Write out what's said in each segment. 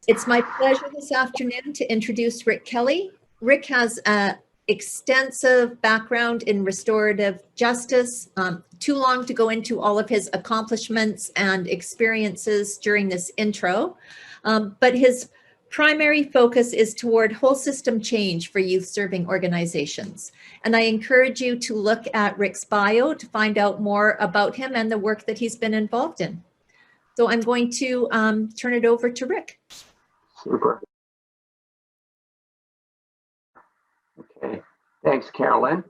It's my pleasure this afternoon to introduce Rick Kelly. Rick has an extensive background in restorative justice, too long to go into all of his accomplishments and experiences during this intro, but his primary focus is toward whole system change for youth serving organizations. And I encourage you to look at Rick's bio to find out more about him and the work that he's been involved in. So I'm going to turn it over to Rick. Super. Okay, thanks, Carolyn.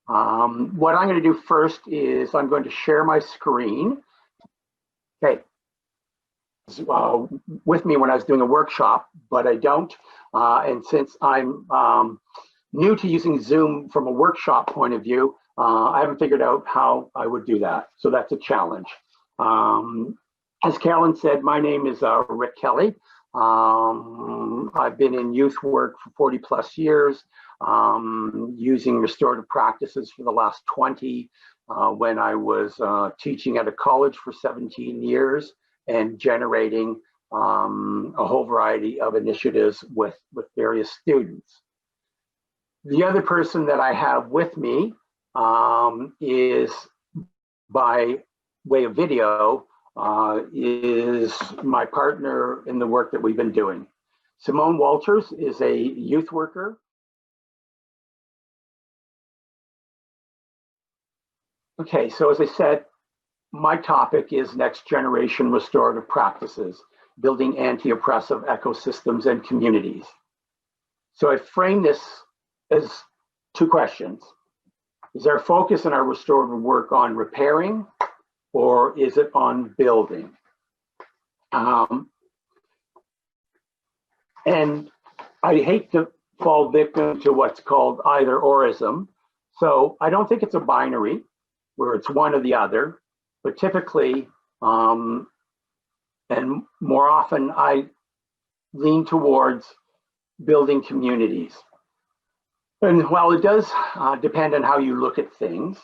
What I'm going to do first is I'm going to share my screen. Okay, with me when I was doing a workshop, but I don't. And since I'm new to using Zoom from a workshop point of view, I haven't figured out how I would do that. So that's a challenge. As Carolyn said, my name is Rick Kelly. I've been in youth work for 40 plus years, using restorative practices for the last 20, when I was teaching at a college for 17 years and generating a whole variety of initiatives with various students. The other person that I have with me is, by way of video, is my partner in the work that we've been doing. Symone Walters is a youth worker. Okay, so as I said, my topic is next generation restorative practices, building anti-oppressive ecosystems and communities. So I frame this as two questions. Is our focus in our restorative work on repairing, or is it on building? And I hate to fall victim to what's called either orism. So I don't think it's a binary where it's one or the other, but typically, and more often, I lean towards building communities. And while it does depend on how you look at things,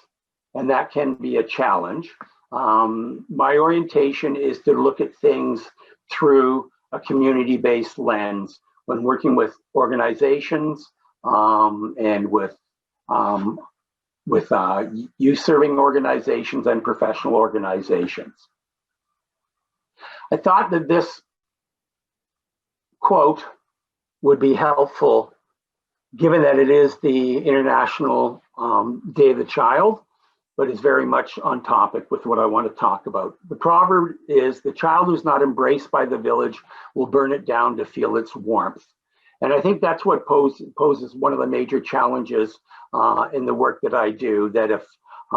and that can be a challenge, my orientation is to look at things through a community-based lens when working with organizations and with youth-serving organizations and professional organizations. I thought that this quote would be helpful, given that it is the International Day of the Child, but is very much on topic with what I want to talk about. The proverb is, the child who's not embraced by the village will burn it down to feel its warmth. And I think that's what poses one of the major challenges in the work that I do, that if,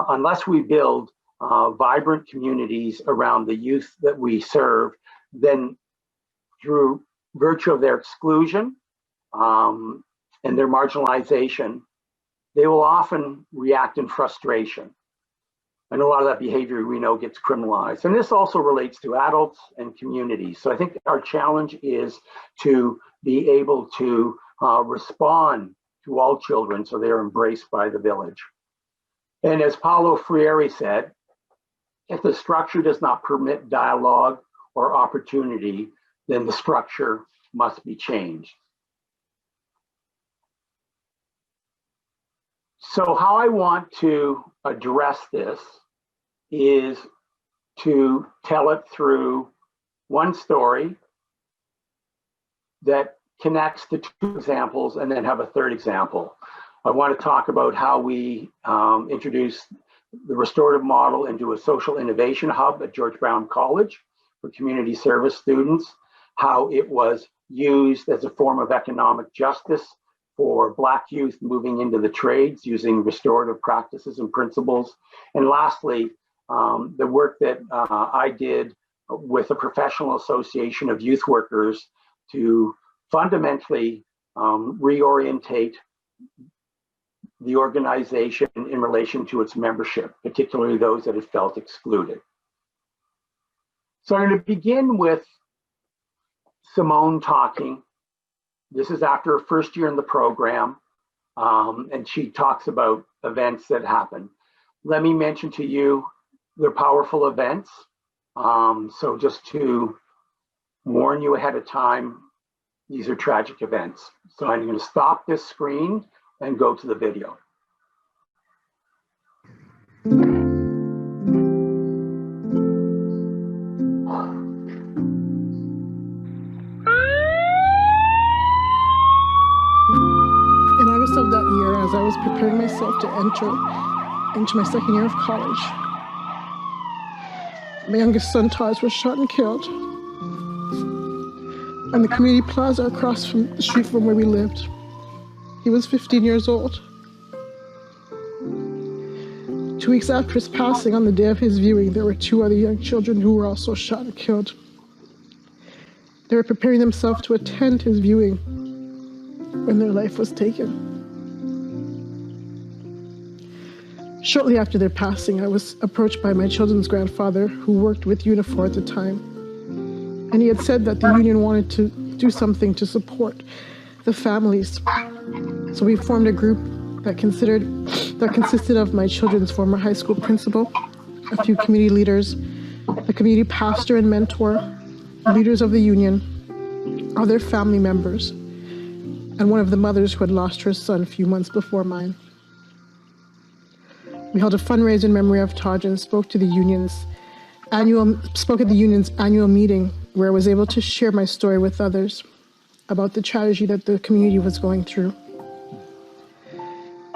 unless we build vibrant communities around the youth that we serve, then through virtue of their exclusion and their marginalization, they will often react in frustration. And a lot of that behavior we know gets criminalized. And this also relates to adults and communities. So I think our challenge is to be able to respond to all children so they're embraced by the village. And as Paulo Freire said, if the structure does not permit dialogue or opportunity, then the structure must be changed. So how I want to address this is to tell it through one story that connects the two examples and then have a third example. I want to talk about how we introduced the restorative model into a social innovation hub at George Brown College for community service students, how it was used as a form of economic justice for Black youth moving into the trades using restorative practices and principles. And lastly, the work that I did with a professional association of youth workers to fundamentally reorientate the organization in relation to its membership, particularly those that had felt excluded. So I'm going to begin with Symone talking. This is after her first year in the program, and she talks about events that happen. Let me mention to you, they're powerful events. So just to warn you ahead of time, these are tragic events. So I'm going to stop this screen and go to the video. In August of that year, as I was preparing myself to enter into my second year of college, my youngest son, Taj, was shot and killed in the community plaza across from the street from where we lived. He was 15 years old. 2 weeks after his passing, on the day of his viewing, there were 2 other young children who were also shot and killed. They were preparing themselves to attend his viewing when their life was taken. Shortly after their passing, I was approached by my children's grandfather, who worked with Unifor at the time. And he had said that the union wanted to do something to support the families. So we formed a group that consisted of my children's former high school principal, a few community leaders, a community pastor and mentor, leaders of the union, other family members, and one of the mothers who had lost her son a few months before mine. We held a fundraiser in memory of Taj and spoke at the union's annual meeting, where I was able to share my story with others about the tragedy that the community was going through.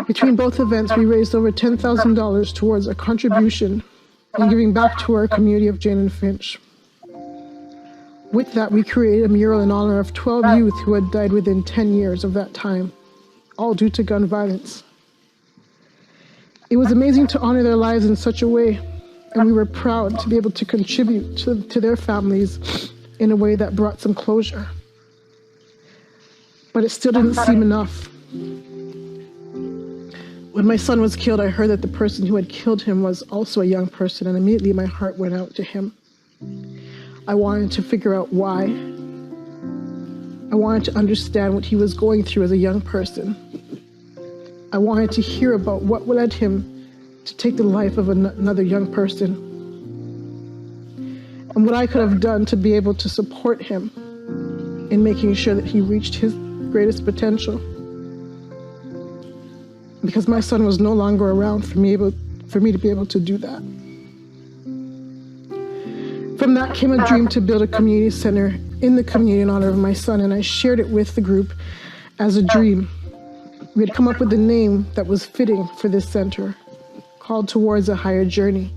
Between both events, we raised over $10,000 towards a contribution and giving back to our community of Jane and Finch. With that, we created a mural in honor of 12 youth who had died within 10 years of that time, all due to gun violence. It was amazing to honor their lives in such a way, and we were proud to be able to contribute to their families in a way that brought some closure. But it still didn't seem enough. When my son was killed, I heard that the person who had killed him was also a young person, and immediately my heart went out to him. I wanted to figure out why. I wanted to understand what he was going through as a young person. I wanted to hear about what led him to take the life of another young person, and what I could have done to be able to support him in making sure that he reached his greatest potential. Because my son was no longer around for me to be able to do that. From that came a dream to build a community center in the community in honor of my son, and I shared it with the group as a dream. We had come up with a name that was fitting for this center, called Towards a Higher Journey,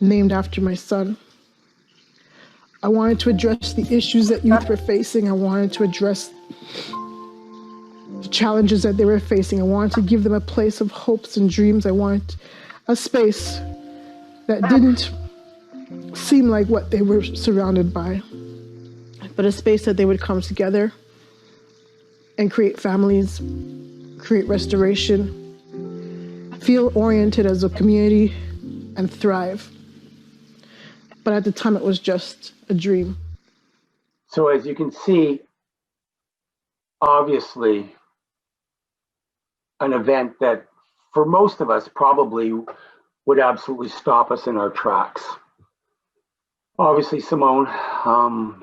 named after my son. I wanted to address the issues that youth were facing. I wanted to address the challenges that they were facing. I wanted to give them a place of hopes and dreams. I wanted a space that didn't seem like what they were surrounded by, but a space that they would come together and create families, create restoration, feel oriented as a community, and thrive. But at the time, it was just a dream. So as you can see, obviously, an event that for most of us probably would absolutely stop us in our tracks. Obviously, Symone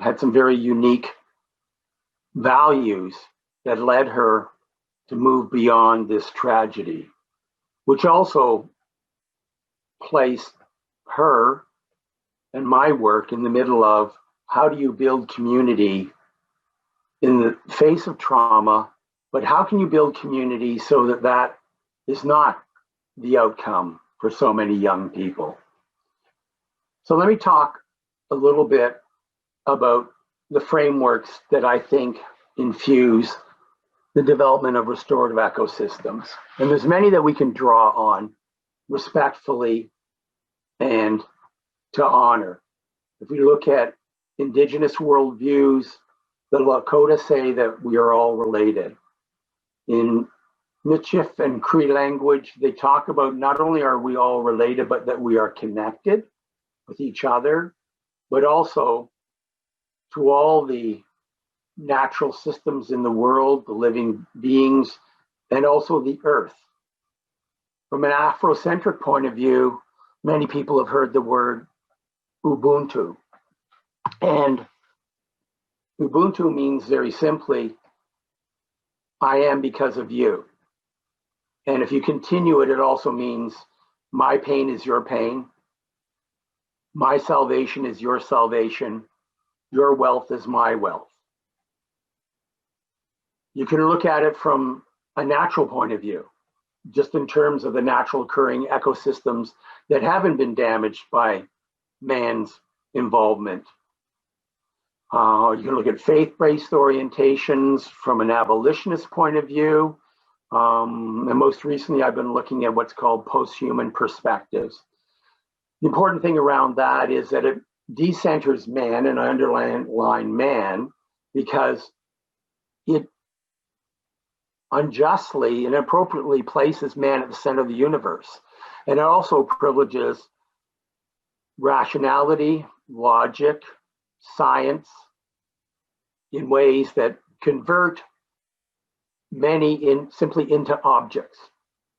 had some very unique values that led her to move beyond this tragedy, which also placed her and my work in the middle of how do you build community in the face of trauma, but how can you build community so that that is not the outcome for so many young people? So let me talk a little bit about the frameworks that I think infuse the development of restorative ecosystems. And there's many that we can draw on respectfully and to honor. If we look at indigenous worldviews, the Lakota say that we are all related. In Michif and Cree language, they talk about not only are we all related, but that we are connected with each other, but also to all the natural systems in the world, the living beings, and also the earth. From an Afrocentric point of view, many people have heard the word Ubuntu. And Ubuntu means very simply, I am because of you. And if you continue it, it also means my pain is your pain. My salvation is your salvation. Your wealth is my wealth. You can look at it from a natural point of view, just in terms of the natural occurring ecosystems that haven't been damaged by man's involvement. You can look at faith-based orientations from an abolitionist point of view. And most recently, I've been looking at what's called post-human perspectives. The important thing around that is that it decenters man, and I underline man, because it unjustly and inappropriately places man at the center of the universe. And it also privileges rationality, logic, science in ways that convert many simply into objects.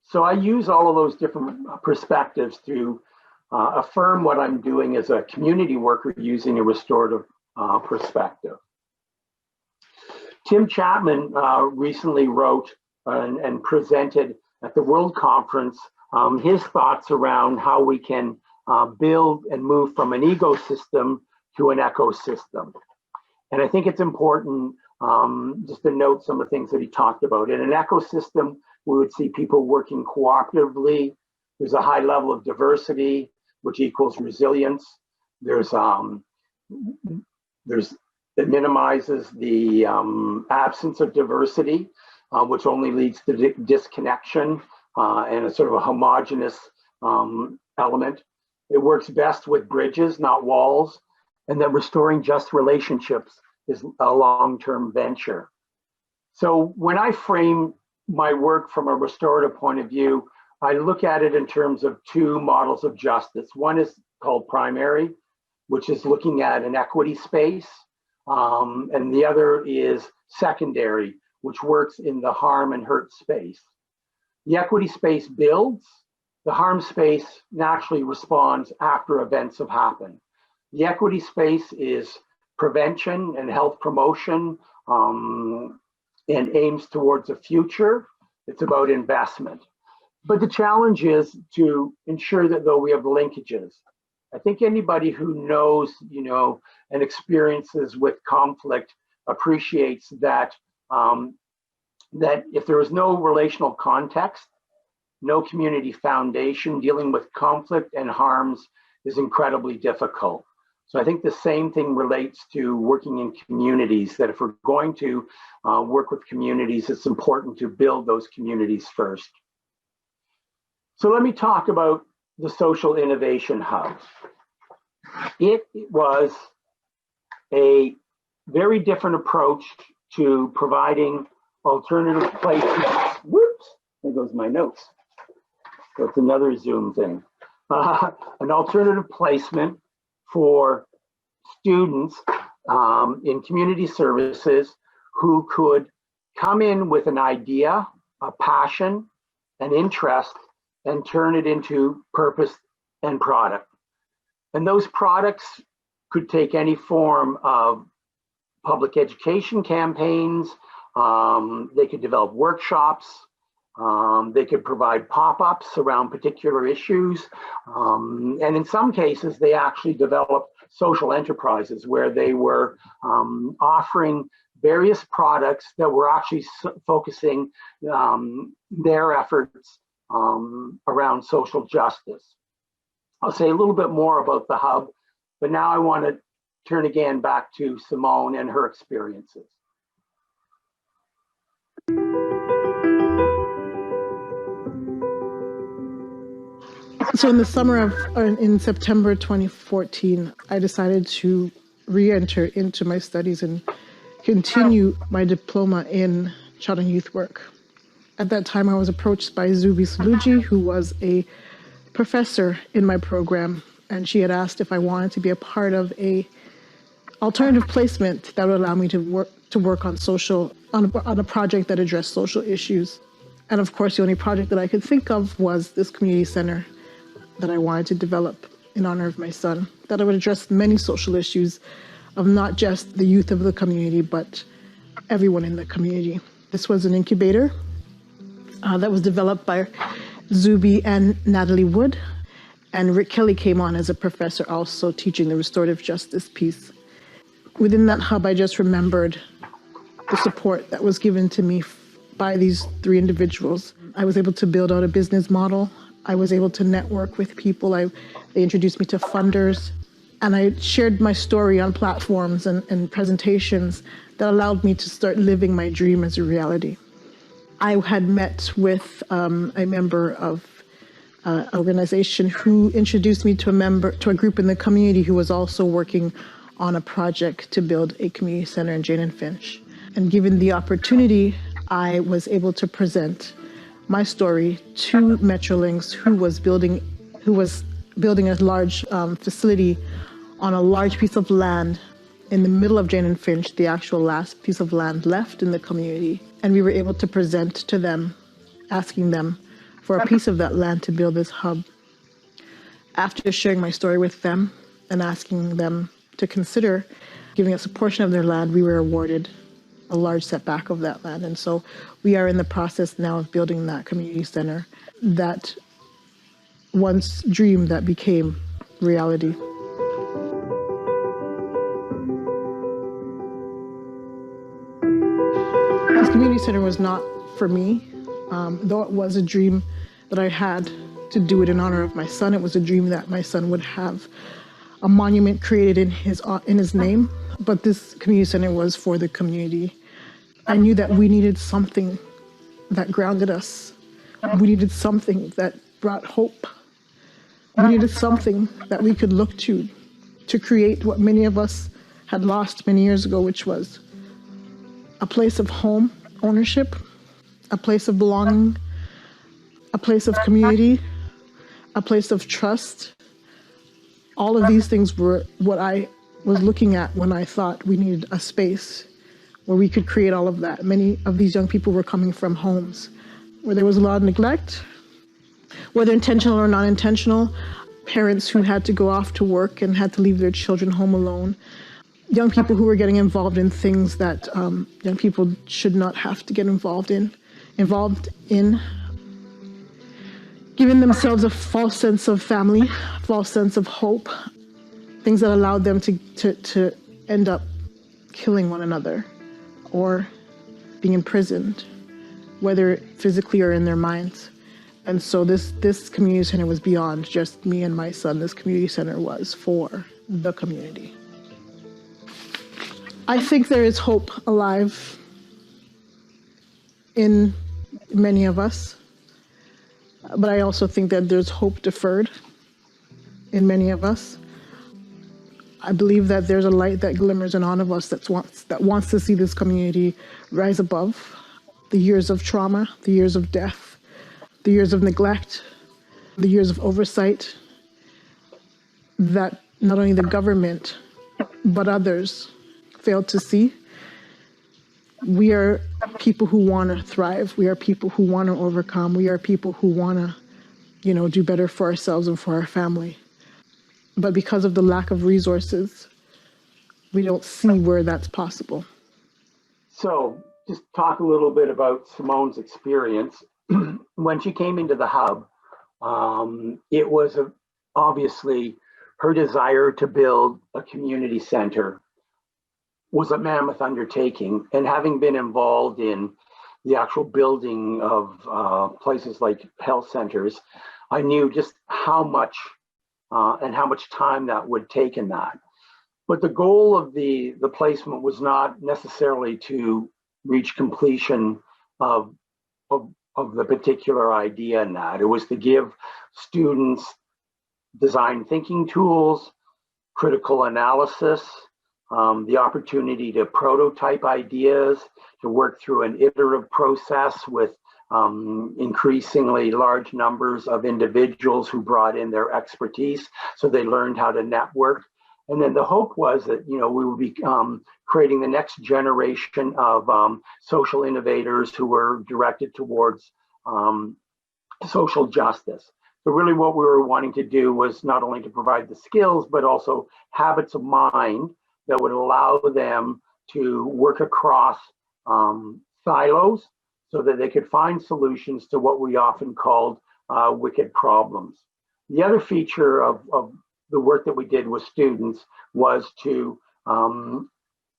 So I use all of those different perspectives to affirm what I'm doing as a community worker using a restorative perspective. Tim Chapman recently wrote and presented at the World Conference his thoughts around how we can build and move from an ecosystem to an ecosystem. And I think it's important just to note some of the things that he talked about. In an ecosystem, we would see people working cooperatively. There's a high level of diversity, which equals resilience. It minimizes the absence of diversity, which only leads to disconnection and a sort of a homogeneous element. It works best with bridges, not walls, and that restoring just relationships is a long-term venture. So when I frame my work from a restorative point of view, I look at it in terms of two models of justice. One is called primary, which is looking at an equity space, and the other is secondary, which works in the harm and hurt space. The equity space builds, the harm space naturally responds after events have happened. The equity space is prevention and health promotion and aims towards a future. It's about investment. But the challenge is to ensure that though we have linkages. I think anybody who knows, and experiences with conflict appreciates that that if there is no relational context, no community foundation, dealing with conflict and harms is incredibly difficult. So I think the same thing relates to working in communities, that if we're going to work with communities, it's important to build those communities first. So let me talk about the Social Innovation Hub. It was a very different approach to providing alternative placements. Whoops, there goes my notes. So it's another Zoom thing. An alternative placement for students in community services who could come in with an idea, a passion, an interest, and turn it into purpose and product. And those products could take any form of public education campaigns. They could develop workshops. They could provide pop-ups around particular issues. And in some cases, they actually developed social enterprises where they were offering various products that were actually focusing their efforts around social justice. I'll say a little bit more about the hub, but now I want to turn again back to Symone and her experiences. So in the summer in September 2014, I decided to re-enter into my studies and continue my diploma in child and youth work. At that time, I was approached by Zubi Saluji, who was a professor in my program, and she had asked if I wanted to be a part of a alternative placement that would allow me to work on a project that addressed social issues. And of course, the only project that I could think of was this community center that I wanted to develop in honor of my son, that I would address many social issues of not just the youth of the community, but everyone in the community. This was an incubator that was developed by Zuby and Natalie Wood. And Rick Kelly came on as a professor also teaching the restorative justice piece. Within that hub, I just remembered the support that was given to me by these three individuals. I was able to build out a business model. I was able to network with people. They introduced me to funders. And I shared my story on platforms and presentations that allowed me to start living my dream as a reality. I had met with a member of an organization who introduced me to a group in the community who was also working on a project to build a community center in Jane and Finch. And given the opportunity, I was able to present my story to Metrolinx, who was building a large facility on a large piece of land in the middle of Jane and Finch, the actual last piece of land left in the community. And we were able to present to them, asking them for a piece of that land to build this hub. After sharing my story with them and asking them to consider giving us a portion of their land, we were awarded a large setback of that land. And so we are in the process now of building that community center, that once dream that became reality. This community center was not for me, though it was a dream that I had to do it in honor of my son. It was a dream that my son would have a monument created in his name, but this community center was for the community. I knew that we needed something that grounded us. We needed something that brought hope. We needed something that we could look to create what many of us had lost many years ago, which was a place of home ownership, a place of belonging, a place of community, a place of trust. All of these things were what I was looking at when I thought we needed a space where we could create all of that. Many of these young people were coming from homes where there was a lot of neglect, whether intentional or non-intentional, parents who had to go off to work and had to leave their children home alone, young people who were getting involved in things that young people should not have to get involved in, giving themselves a false sense of family, false sense of hope, things that allowed them to end up killing one another or being imprisoned, whether physically or in their minds. And so this community center was beyond just me and my son. This community center was for the community. I think there is hope alive in many of us, but I also think that there's hope deferred in many of us. I believe that there's a light that glimmers in all of us that wants to see this community rise above the years of trauma, the years of death, the years of neglect, the years of oversight that not only the government, but others failed to see. We are people who want to thrive. We are people who want to overcome. We are people who want to, do better for ourselves and for our family. But because of the lack of resources, we don't see where that's possible. So just talk a little bit about Symone's experience. When she came into the hub, it was obviously her desire to build a community center was a mammoth undertaking. And having been involved in the actual building of places like health centers, I knew just how much and how much time that would take in that. But the goal of the placement was not necessarily to reach completion of the particular idea in that. It was to give students design thinking tools, critical analysis, the opportunity to prototype ideas, to work through an iterative process with increasingly large numbers of individuals who brought in their expertise. So they learned how to network. And then the hope was that, we would be creating the next generation of social innovators who were directed towards social justice. So really what we were wanting to do was not only to provide the skills, but also habits of mind that would allow them to work across silos so that they could find solutions to what we often called wicked problems. The other feature of the work that we did with students was to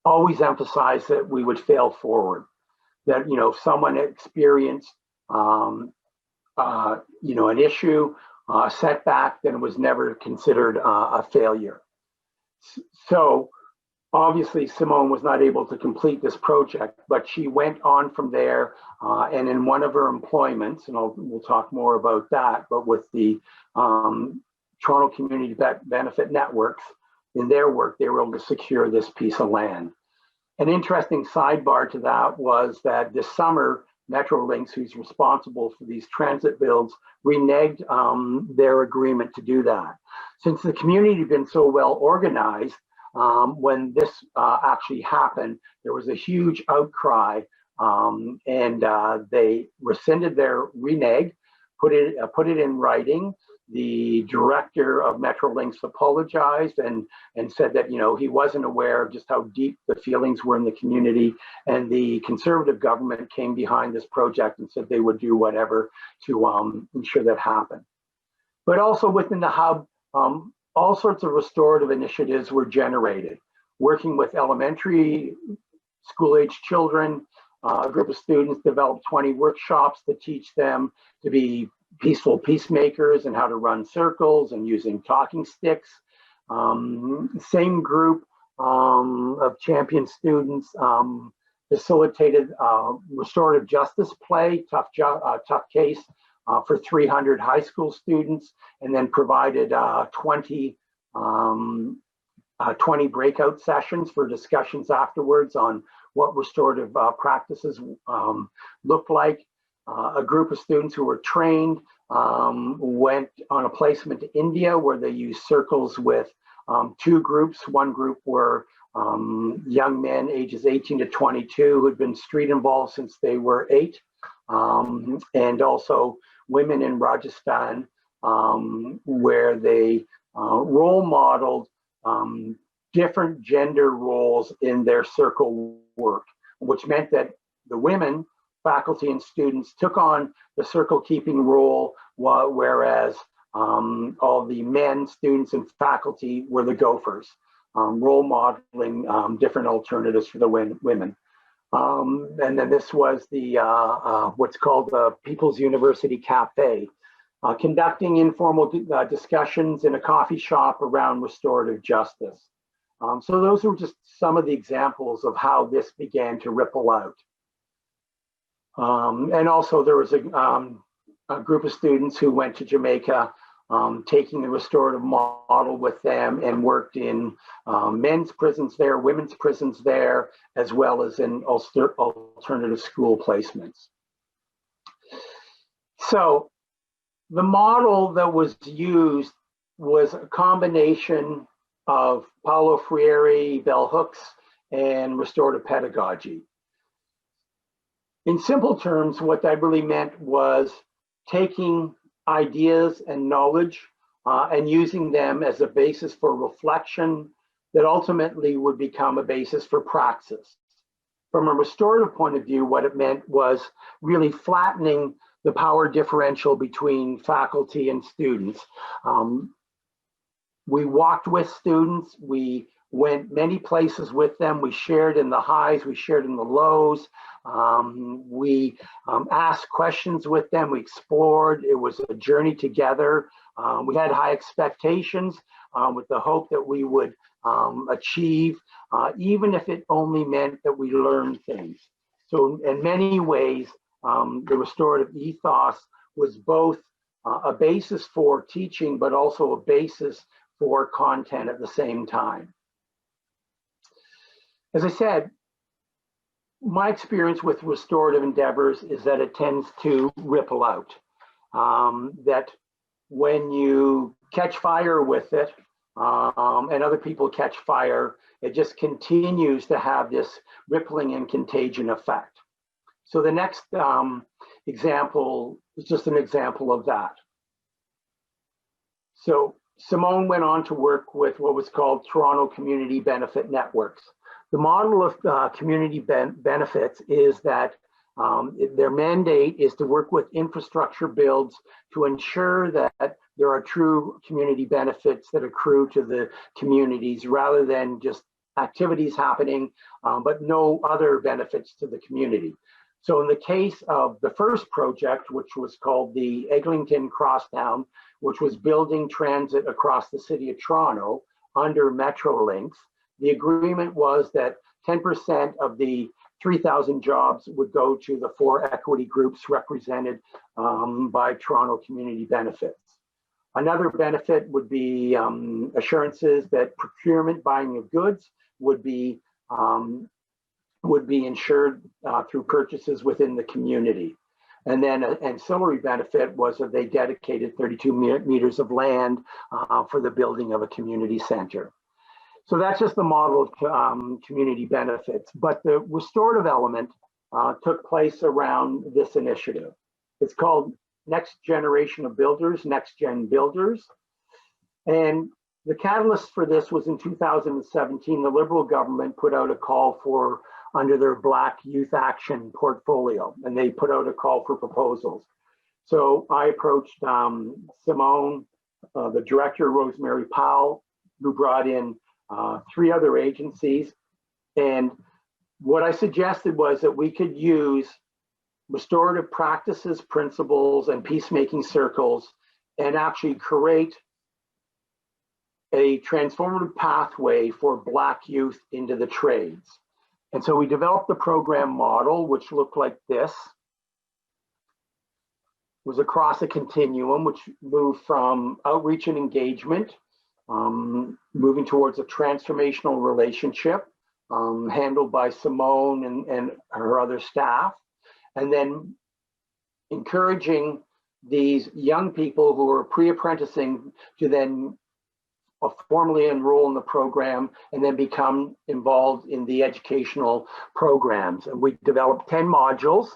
always emphasize that we would fail forward, that, if someone experienced an issue, a setback, then it was never considered a failure. So obviously Symone was not able to complete this project, but she went on from there, and in one of her employments, and we'll talk more about that, but with the Toronto Community Benefit Networks, in their work, they were able to secure this piece of land. An interesting sidebar to that was that this summer, Metrolinx, who's responsible for these transit builds, reneged their agreement to do that. Since the community had been so well organized, when this actually happened, there was a huge outcry, and they rescinded their renege, put it in writing. The director of Metrolinx apologized and said that he wasn't aware of just how deep the feelings were in the community, and the Conservative government came behind this project and said they would do whatever to ensure that happened. But also within the hub, all sorts of restorative initiatives were generated, working with elementary school-age children. A group of students developed 20 workshops to teach them to be peaceful peacemakers and how to run circles and using talking sticks. Same group of champion students facilitated restorative justice play, tough case, for 300 high school students, and then provided 20 breakout sessions for discussions afterwards on what restorative practices look like. A group of students who were trained went on a placement to India where they used circles with two groups. One group were young men ages 18 to 22 who had been street involved since they were 8, and also women in Rajasthan, where they role modeled different gender roles in their circle work, which meant that the women, faculty and students, took on the circle keeping role, whereas all the men, students, and faculty were the gophers, role modeling different alternatives for the women. And then this was the what's called the People's University Cafe, conducting informal discussions in a coffee shop around restorative justice. So those were just some of the examples of how this began to ripple out. And also there was a group of students who went to Jamaica, taking the restorative model with them, and worked in men's prisons there, women's prisons there, as well as in alternative school placements. So the model that was used was a combination of Paulo Freire, bell hooks, and restorative pedagogy. In simple terms, what that really meant was taking ideas and knowledge and using them as a basis for reflection that ultimately would become a basis for praxis. From a restorative point of view, what it meant was really flattening the power differential between faculty and students. We walked with students, we went many places with them, we shared in the highs, we shared in the lows, we asked questions with them, we explored. It was a journey together. We had high expectations with the hope that we would achieve, even if it only meant that we learned things. So in many ways, the restorative ethos was both a basis for teaching, but also a basis for content at the same time. As I said, my experience with restorative endeavors is that it tends to ripple out, that when you catch fire with it and other people catch fire, it just continues to have this rippling and contagion effect. So the next example is just an example of that. So Symone went on to work with what was called Toronto Community Benefit Networks. The model of community benefits is that their mandate is to work with infrastructure builds to ensure that there are true community benefits that accrue to the communities rather than just activities happening, but no other benefits to the community. So in the case of the first project, which was called the Eglinton Crosstown, which was building transit across the city of Toronto under Metrolinx, the agreement was that 10% of the 3,000 jobs would go to the 4 equity groups represented by Toronto Community Benefits. Another benefit would be assurances that procurement, buying of goods would be insured through purchases within the community. And then an ancillary benefit was that they dedicated 32 meters of land for the building of a community center. So that's just the model of community benefits. But the restorative element took place around this initiative. It's called Next Generation of Builders, Next Gen Builders. And the catalyst for this was in 2017, the Liberal government put out a call for under their Black Youth Action portfolio, and they put out a call for proposals. So I approached Symone, the director, Rosemary Powell, who brought in 3 other agencies. And what I suggested was that we could use restorative practices, principles, and peacemaking circles and actually create a transformative pathway for Black youth into the trades. And so we developed the program model, which looked like this. It was across a continuum, which moved from outreach and engagement, moving towards a transformational relationship handled by Symone and her other staff, and then encouraging these young people who are pre-apprenticing to then formally enroll in the program and then become involved in the educational programs. And we developed 10 modules,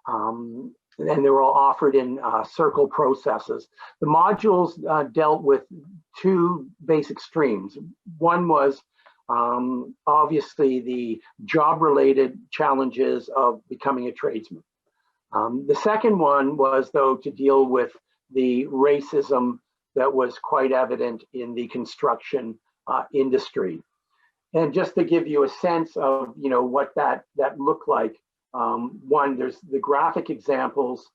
and they were all offered in circle processes. The modules dealt with 2 basic streams. One was obviously the job-related challenges of becoming a tradesman. The second one was, though, to deal with the racism that was quite evident in the construction industry. And just to give you a sense of, what that looked like, one, there's the graphic examples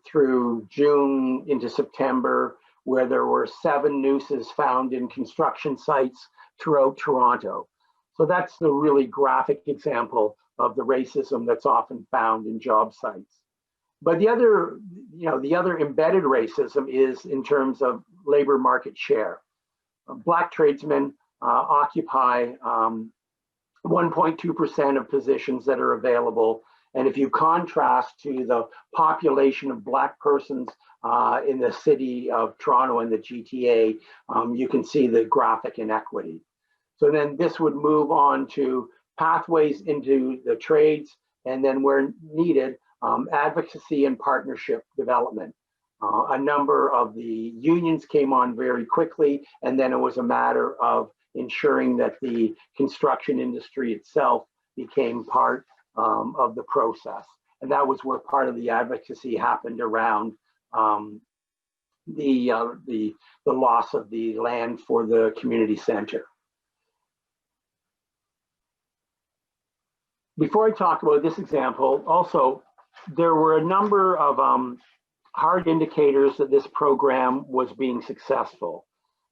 through June into September, where there were 7 nooses found in construction sites throughout Toronto. So that's the really graphic example of the racism that's often found in job sites. But the other, the other embedded racism is in terms of labor market share. Black tradesmen occupy 1.2% of positions that are available. And if you contrast to the population of Black persons in the city of Toronto and the GTA, you can see the graphic inequity. So then this would move on to pathways into the trades, and then where needed, advocacy and partnership development. A number of the unions came on very quickly, and then it was a matter of ensuring that the construction industry itself became part of the process. And that was where part of the advocacy happened around the loss of the land for the community center. Before I talk about this example, also, there were a number of hard indicators that this program was being successful.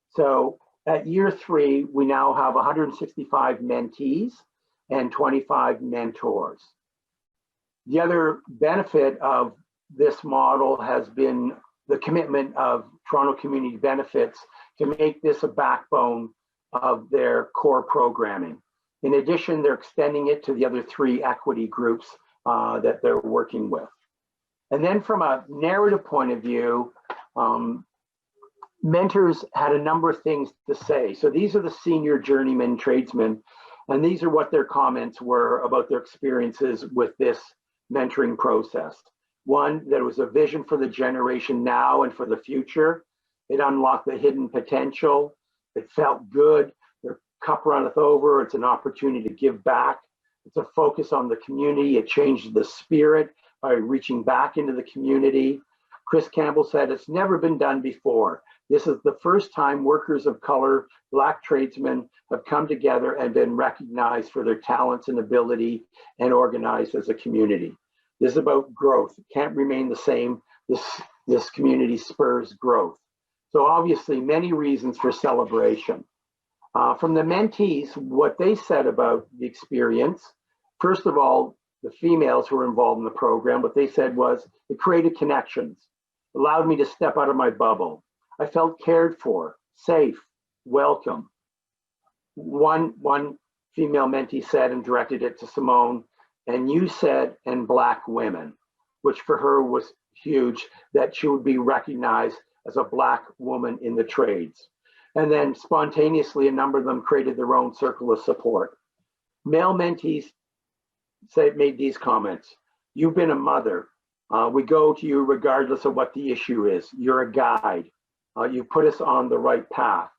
So at year 3, we now have 165 mentees and 25 mentors. The other benefit of this model has been the commitment of Toronto Community Benefits to make this a backbone of their core programming. In addition, they're extending it to the other 3 equity groups that they're working with. And then from a narrative point of view, mentors had a number of things to say. So these are the senior journeyman tradesmen, and these are what their comments were about their experiences with this mentoring process. One, that it was a vision for the generation now and for the future. It unlocked the hidden potential. It felt good. Their cup runneth over. It's an opportunity to give back. It's a focus on the community. It changed the spirit by reaching back into the community. Chris Campbell said, it's never been done before. This is the first time workers of color, Black tradesmen have come together and been recognized for their talents and ability and organized as a community. This is about growth. It can't remain the same. This community spurs growth. So obviously many reasons for celebration. From the mentees, what they said about the experience, first of all, the females who were involved in the program, what they said was, it created connections, allowed me to step out of my bubble. I felt cared for, safe, welcome. One female mentee said, and directed it to Symone, and you said, and Black women, which for her was huge, that she would be recognized as a Black woman in the trades. And then spontaneously, a number of them created their own circle of support. Male mentees made these comments. You've been a mother. We go to you regardless of what the issue is. You're a guide. You put us on the right path.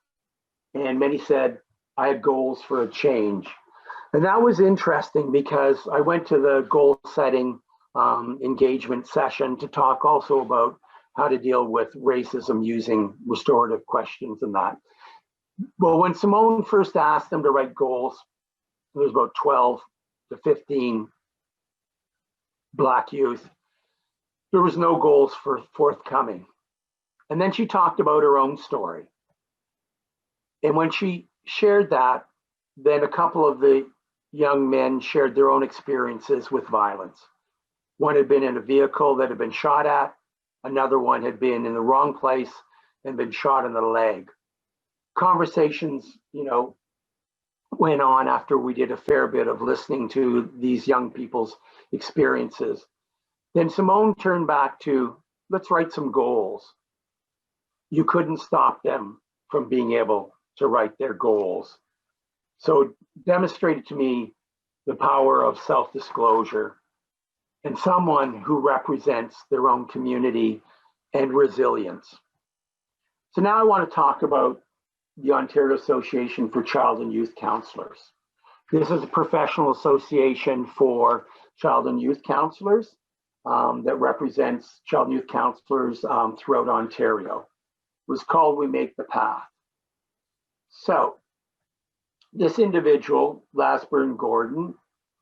And many said, I had goals for a change. And that was interesting because I went to the goal setting engagement session to talk also about how to deal with racism using restorative questions and that. Well, when Symone first asked them to write goals, there was about 12 to 15 Black youth. There was no goals for forthcoming. And then she talked about her own story. And when she shared that, then a couple of the young men shared their own experiences with violence. One had been in a vehicle that had been shot at. Another one had been in the wrong place and been shot in the leg. Conversations, went on after we did a fair bit of listening to these young people's experiences. Then Symone turned back to, let's write some goals. You couldn't stop them from being able to write their goals. So it demonstrated to me the power of self-disclosure and someone who represents their own community and resilience. So now I want to talk about the Ontario Association for Child and Youth Counselors. This is a professional association for child and youth counselors that represents child and youth counselors throughout Ontario. It was called We Make the Path. So this individual, Lasburn Gordon,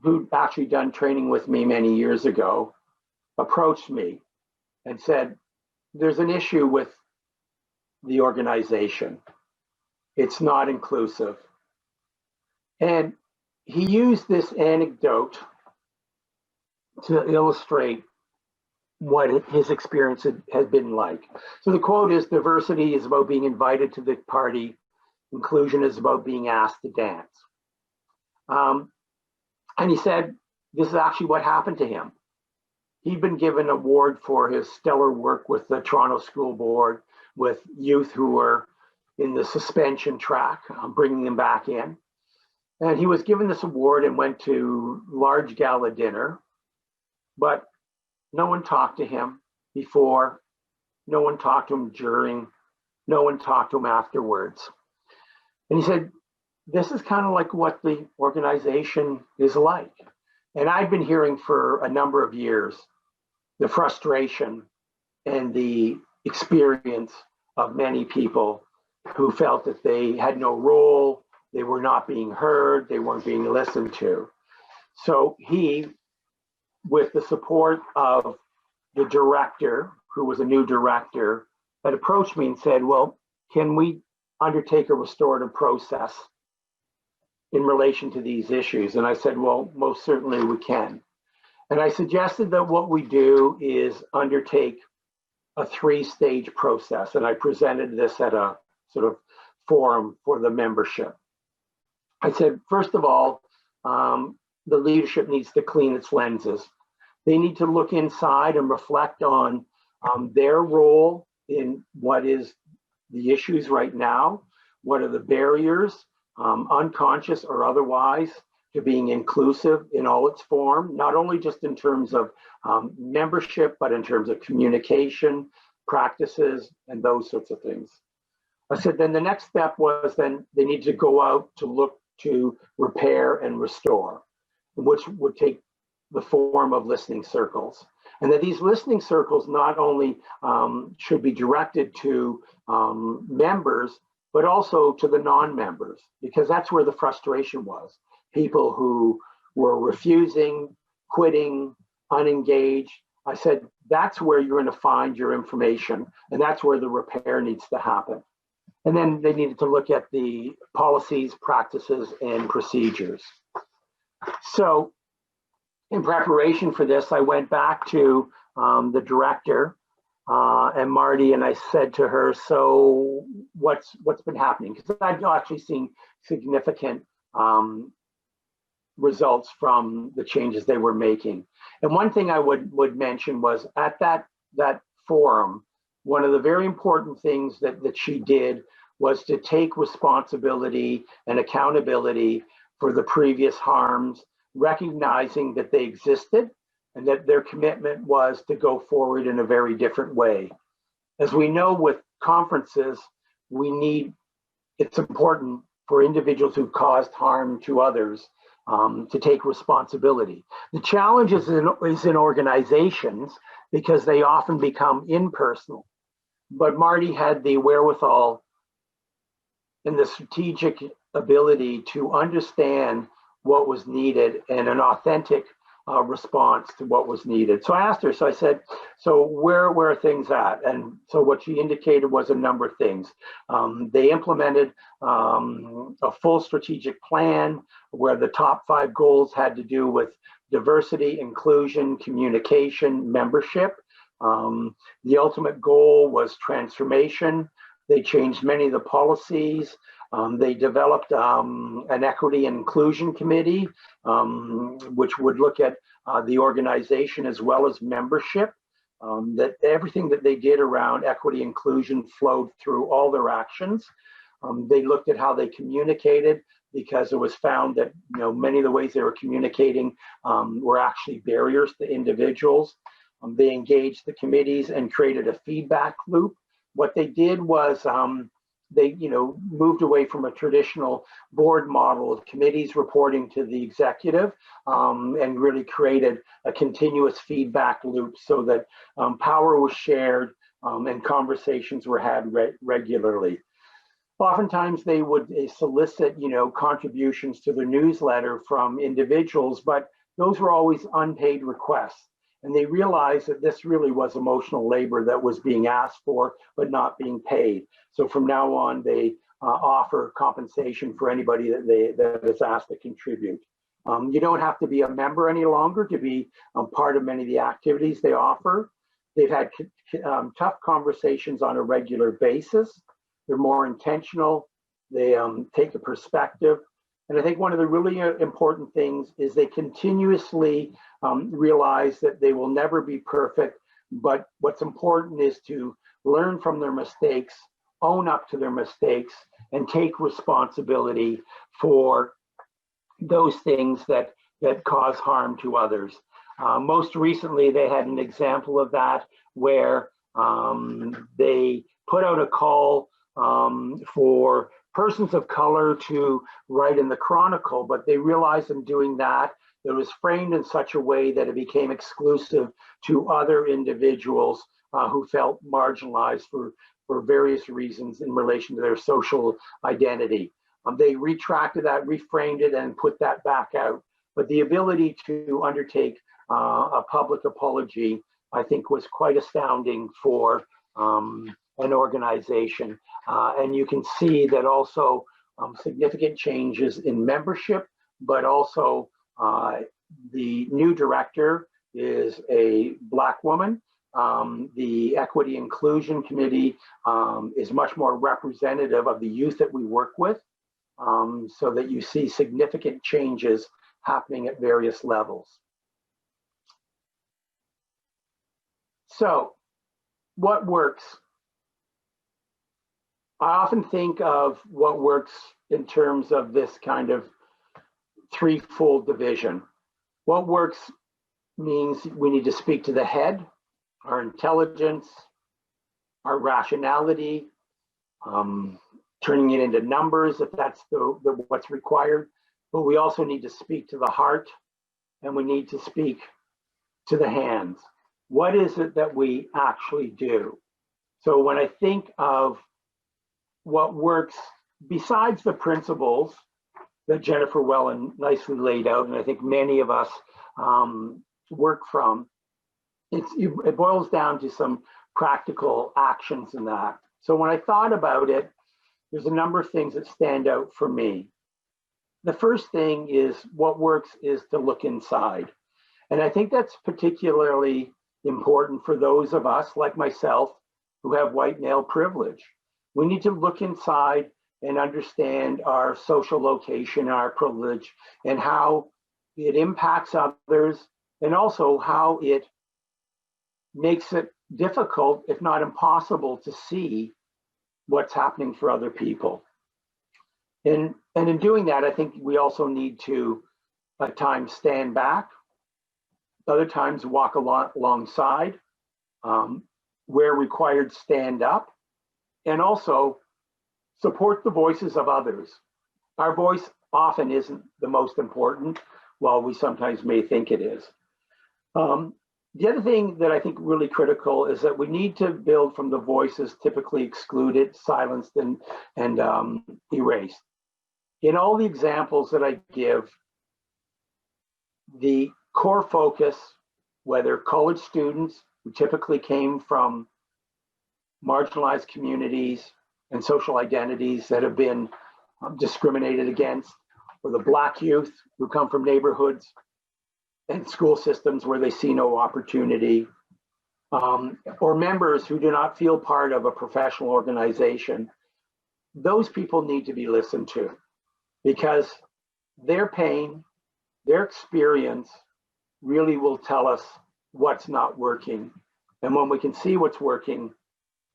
who'd actually done training with me many years ago, approached me and said, there's an issue with the organization. It's not inclusive. And he used this anecdote to illustrate what his experience had been like. So the quote is, diversity is about being invited to the party. Inclusion is about being asked to dance. And he said, this is actually what happened to him. He'd been given an award for his stellar work with the Toronto School Board, with youth who were in the suspension track, bringing them back in. And he was given this award and went to large gala dinner, but no one talked to him before, no one talked to him during, no one talked to him afterwards. And he said, this is kind of like what the organization is like. And I've been hearing for a number of years the frustration and the experience of many people who felt that they had no role, they were not being heard, they weren't being listened to. So he, with the support of the director, who was a new director, had approached me and said, well, can we undertake a restorative process in relation to these issues? And I said, well, most certainly we can. And I suggested that what we do is undertake a 3-stage process. And I presented this at a sort of forum for the membership. I said, first of all, the leadership needs to clean its lenses. They need to look inside and reflect on their role in what is the issues right now. What are the barriers, unconscious or otherwise, to being inclusive in all its form, not only just in terms of membership, but in terms of communication, practices, and those sorts of things. I said, then the next step was then they need to go out to look to repair and restore, which would take the form of listening circles. And that these listening circles not only should be directed to members, but also to the non-members, because that's where the frustration was. People who were refusing, quitting, unengaged. I said, that's where you're going to find your information, and that's where the repair needs to happen. And then they needed to look at the policies, practices, and procedures. So in preparation for this, I went back to the director and Marty, and I said to her, so what's been happening? Because I've actually seen significant results from the changes they were making. And one thing I would mention was at that forum, one of the very important things that she did was to take responsibility and accountability for the previous harms, recognizing that they existed and that their commitment was to go forward in a very different way. As we know with conferences, it's important for individuals who caused harm to others to take responsibility. The challenge is in organizations because they often become impersonal. But Marty had the wherewithal and the strategic ability to understand what was needed and an authentic response to what was needed. So I asked her, so I said, so where are things at? And so what she indicated was a number of things. They implemented a full strategic plan where the top 5 goals had to do with diversity, inclusion, communication, membership. The ultimate goal was transformation. They changed many of the policies. They developed an equity and inclusion committee, which would look at the organization as well as membership. That everything that they did around equity inclusion flowed through all their actions. They looked at how they communicated, because it was found that many of the ways they were communicating were actually barriers to individuals. They engaged the committees and created a feedback loop. What they did was they moved away from a traditional board model of committees reporting to the executive and really created a continuous feedback loop so that power was shared and conversations were had regularly. Oftentimes they would solicit contributions to the newsletter from individuals, but those were always unpaid requests. And they realized that this really was emotional labor that was being asked for, but not being paid. So from now on, they offer compensation for anybody that is asked to contribute. You don't have to be a member any longer to be part of many of the activities they offer. They've had tough conversations on a regular basis. They're more intentional. They take a perspective. And I think one of the really important things is they continuously realize that they will never be perfect, but what's important is to learn from their mistakes, own up to their mistakes, and take responsibility for those things that cause harm to others. Most recently, they had an example of that where they put out a call for persons of color to write in the Chronicle, but they realized in doing that, it was framed in such a way that it became exclusive to other individuals who felt marginalized for various reasons in relation to their social identity. They retracted that, reframed it, and put that back out. But the ability to undertake a public apology, I think, was quite astounding for an organization. And you can see that also significant changes in membership, but also the new director is a Black woman. The Equity Inclusion Committee is much more representative of the youth that we work with, so that you see significant changes happening at various levels. So, what works? I often think of what works in terms of this kind of threefold division. What works means we need to speak to the head, our intelligence, our rationality, turning it into numbers if that's what's required. But we also need to speak to the heart, and we need to speak to the hands. What is it that we actually do? So when I think of what works, besides the principles that Jennifer Wellen nicely laid out, and I think many of us work from, it boils down to some practical actions in that. So when I thought about it, there's a number of things that stand out for me. The first thing is what works is to look inside. And I think that's particularly important for those of us like myself who have white male privilege. We need to look inside and understand our social location, our privilege, and how it impacts others, and also how it makes it difficult, if not impossible, to see what's happening for other people. And in doing that, I think we also need to at times stand back, other times walk alongside, where required stand up, and also support the voices of others. Our voice often isn't the most important, while we sometimes may think it is. The other thing that I think really critical is that we need to build from the voices typically excluded, silenced, and erased. In all the examples that I give, the core focus, whether college students who typically came from marginalized communities and social identities that have been discriminated against, or the Black youth who come from neighborhoods and school systems where they see no opportunity, or members who do not feel part of a professional organization, those people need to be listened to, because their pain, their experience really will tell us what's not working. And when we can see what's working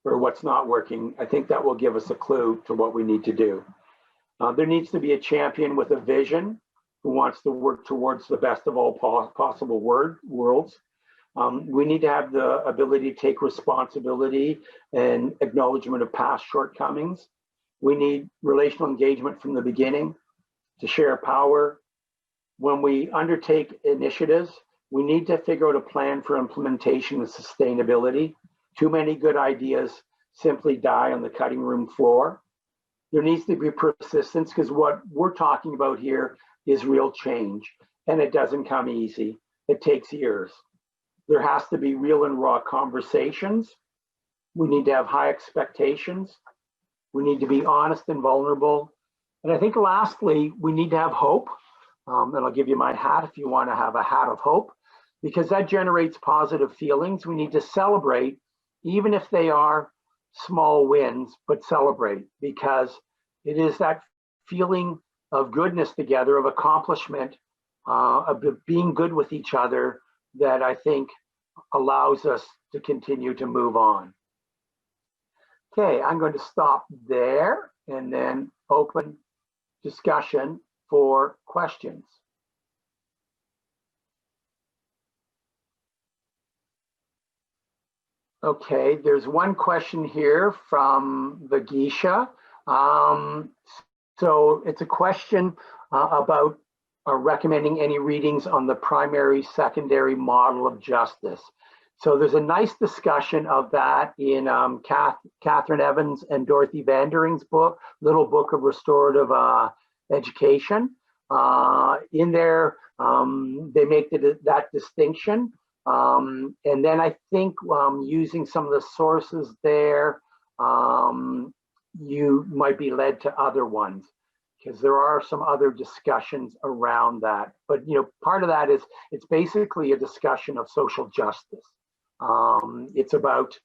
or what's not working, I think that will give us a clue to what we need to do. There needs to be a champion with a vision who wants to work towards the best of all possible worlds. We need to have the ability to take responsibility and acknowledgement of past shortcomings. We need relational engagement from the beginning to share power. When we undertake initiatives, we need to figure out a plan for implementation and sustainability. Too many good ideas simply die on the cutting room floor. There needs to be persistence, because what we're talking about here is real change, and it doesn't come easy. It takes years. There has to be real and raw conversations. We need to have high expectations. We need to be honest and vulnerable. And I think lastly, we need to have hope. And I'll give you my hat if you want to have a hat of hope, because that generates positive feelings. We need to celebrate, even if they are small wins, but celebrate, because it is that feeling of goodness together, of accomplishment, of being good with each other, that I think allows us to continue to move on. Okay, I'm going to stop there and then open discussion for questions. Okay, there's one question here from Vagisha. So it's a question about recommending any readings on the primary secondary model of justice. So there's a nice discussion of that in Catherine Evans and Dorothy Vandering's book, Little Book of Restorative Education. In there, they make that distinction. And then I think using some of the sources there, you might be led to other ones, because there are some other discussions around that. But part of that is it's basically a discussion of social justice. It's about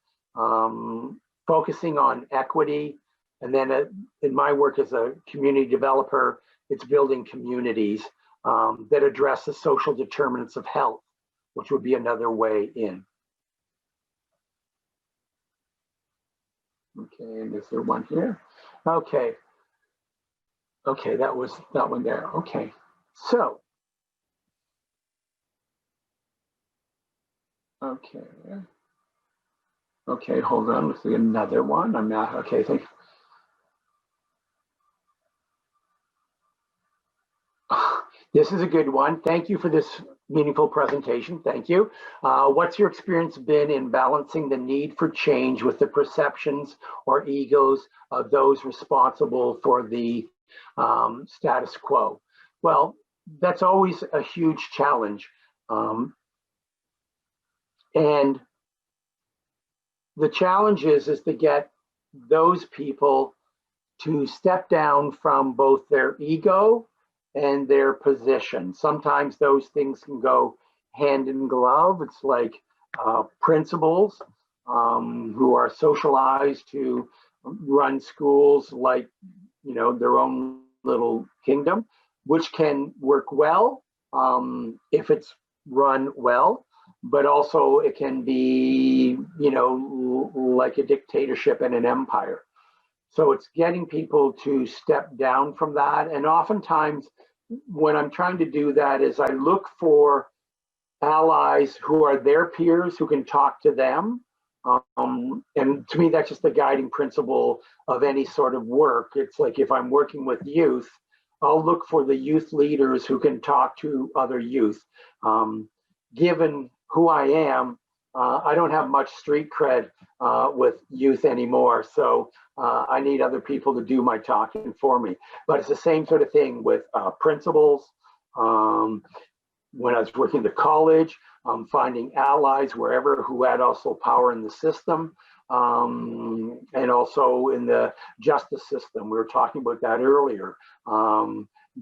focusing on equity, and then in my work as a community developer, it's building communities that address the social determinants of health, which would be another way in. Okay, and is there one here? Okay. Okay, that was that one there. Okay, so. Okay. Okay, hold on. Let's see another one. I'm not okay. Thank you. This is a good one. Thank you for this meaningful presentation. Thank you. What's your experience been in balancing the need for change with the perceptions or egos of those responsible for the status quo? Well, that's always a huge challenge. And the challenge is to get those people to step down from both their ego and their position. Sometimes those things can go hand in glove. It's like principals who are socialized to run schools like, you know, their own little kingdom, which can work well if it's run well, but also it can be, you know, like a dictatorship and an empire. So it's getting people to step down from that. And oftentimes when I'm trying to do that is I look for allies who are their peers who can talk to them. And to me, that's just the guiding principle of any sort of work. It's like if I'm working with youth, I'll look for the youth leaders who can talk to other youth. Given who I am, I don't have much street cred with youth anymore. So I need other people to do my talking for me. But it's the same sort of thing with principals. When I was working at the college, finding allies wherever who had also power in the system, and also in the justice system. We were talking about that earlier.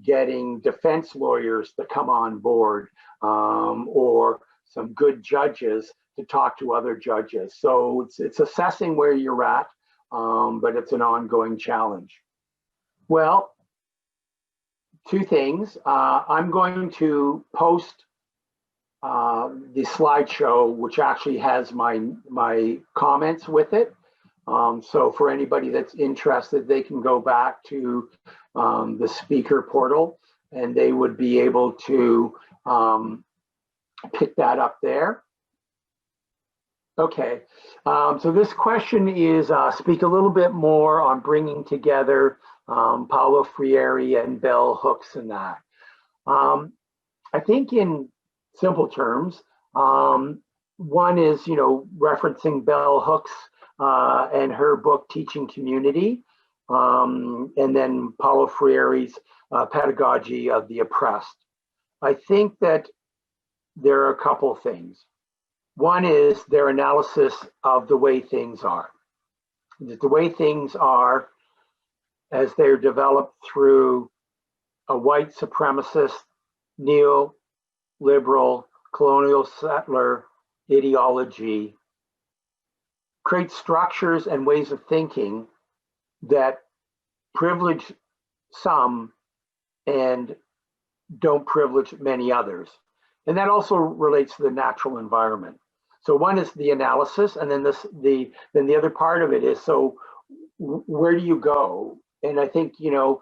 Getting defense lawyers to come on board, or some good judges to talk to other judges. So it's assessing where you're at, but it's an ongoing challenge. Well, two things. I'm going to post the slideshow, which actually has my comments with it. So for anybody that's interested, they can go back to the speaker portal and they would be able to pick that up there. Okay, so this question is speak a little bit more on bringing together Paulo Freire and bell hooks and that. I think in simple terms, one is, you know, referencing bell hooks and her book Teaching Community, and then Paulo Freire's Pedagogy of the Oppressed. I think that there are a couple things. One is their analysis of the way things are. The way things are as they're developed through a white supremacist, neoliberal, colonial settler ideology create structures and ways of thinking that privilege some and don't privilege many others. And that also relates to the natural environment. So one is the analysis, and then then the other part of it is, so where do you go? And I think, you know,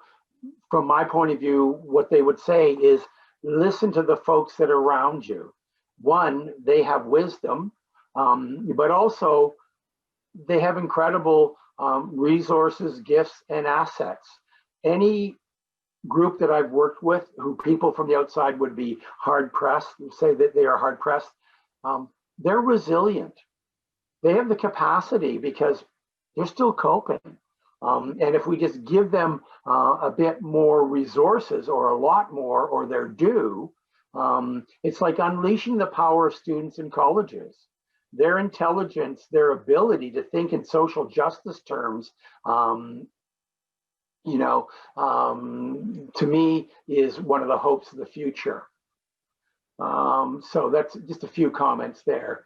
from my point of view, what they would say is listen to the folks that are around you. One, they have wisdom, but also they have incredible resources, gifts, and assets. Any group that I've worked with who people from the outside would be hard pressed, say that they are hard pressed, they're resilient. They have the capacity because they're still coping. And if we just give them a bit more resources or a lot more or their due, it's like unleashing the power of students in colleges. Their intelligence, their ability to think in social justice terms, you know, to me is one of the hopes of the future. So that's just a few comments there.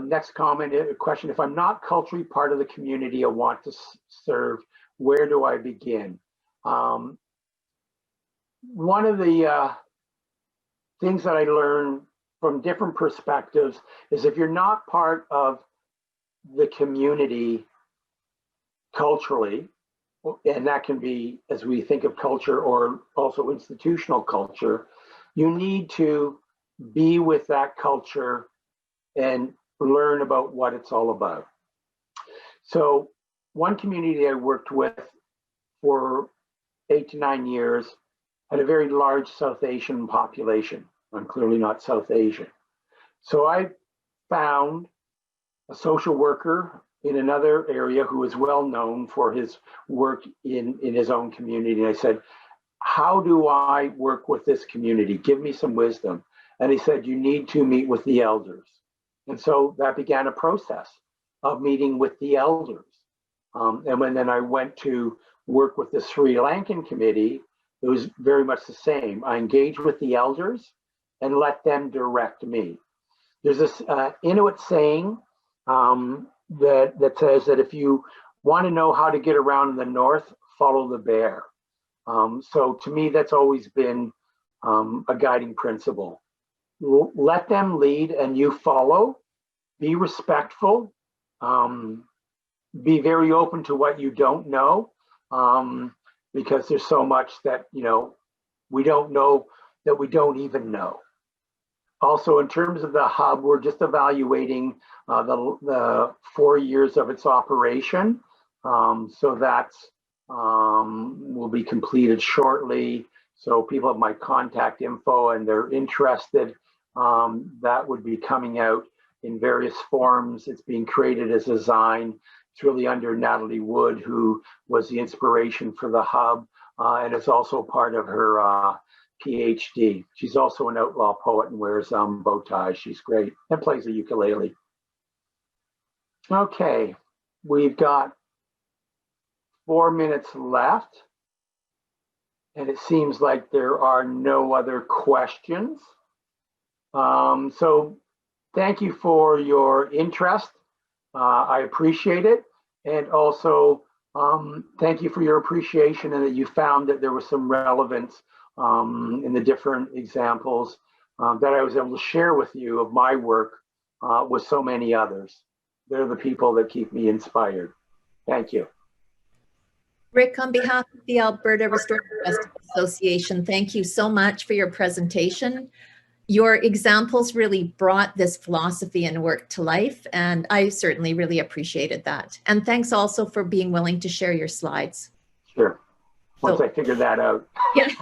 Next comment, question, if I'm not culturally part of the community I want to serve, where do I begin? One of the things that I learned from different perspectives is if you're not part of the community culturally, and that can be, as we think of culture or also institutional culture, you need to be with that culture and learn about what it's all about. So one community I worked with for 8 to 9 years had a very large South Asian population. I'm clearly not South Asian. So I found a social worker in another area who is well known for his work in his own community. And I said, how do I work with this community? Give me some wisdom. And he said, you need to meet with the elders. And so that began a process of meeting with the elders. And then I went to work with the Sri Lankan committee. It was very much the same. I engaged with the elders and let them direct me. There's this Inuit saying that says that if you want to know how to get around in the north, follow the bear. So to me, that's always been a guiding principle. Let them lead and you follow. Be respectful. Be very open to what you don't know, because there's so much that we don't know that we don't even know. Also, in terms of the hub, we're just evaluating the 4 years of its operation. So that's will be completed shortly. So people have my contact info and they're interested. That would be coming out in various forms. It's being created as a design. It's really under Natalie Wood, who was the inspiration for the hub, and it's also part of her PhD. She's also an outlaw poet and wears bow ties. She's great and plays the ukulele. Okay, we've got 4 minutes left, and it seems like there are no other questions. So thank you for your interest. I appreciate it. And also thank you for your appreciation and that you found that there was some relevance in the different examples that I was able to share with you of my work with so many others. They're the people that keep me inspired. Thank you. Rick, on behalf of the Alberta Restorative Justice Association, thank you so much for your presentation. Your examples really brought this philosophy and work to life, and I certainly really appreciated that. And thanks also for being willing to share your slides. Sure. Once I figure that out. Yeah.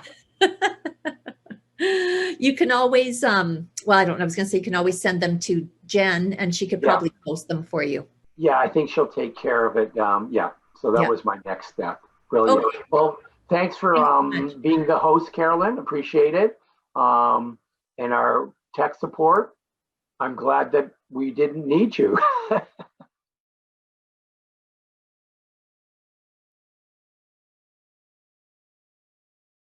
You can always, well, I don't know, I was going to say you can always send them to Jen and she could probably post them for you. Yeah, I think she'll take care of it. Yeah, so that was my next step. Brilliant. Okay. Well, thanks for being the host, Carolyn. Appreciate it. And our tech support. I'm glad that we didn't need you.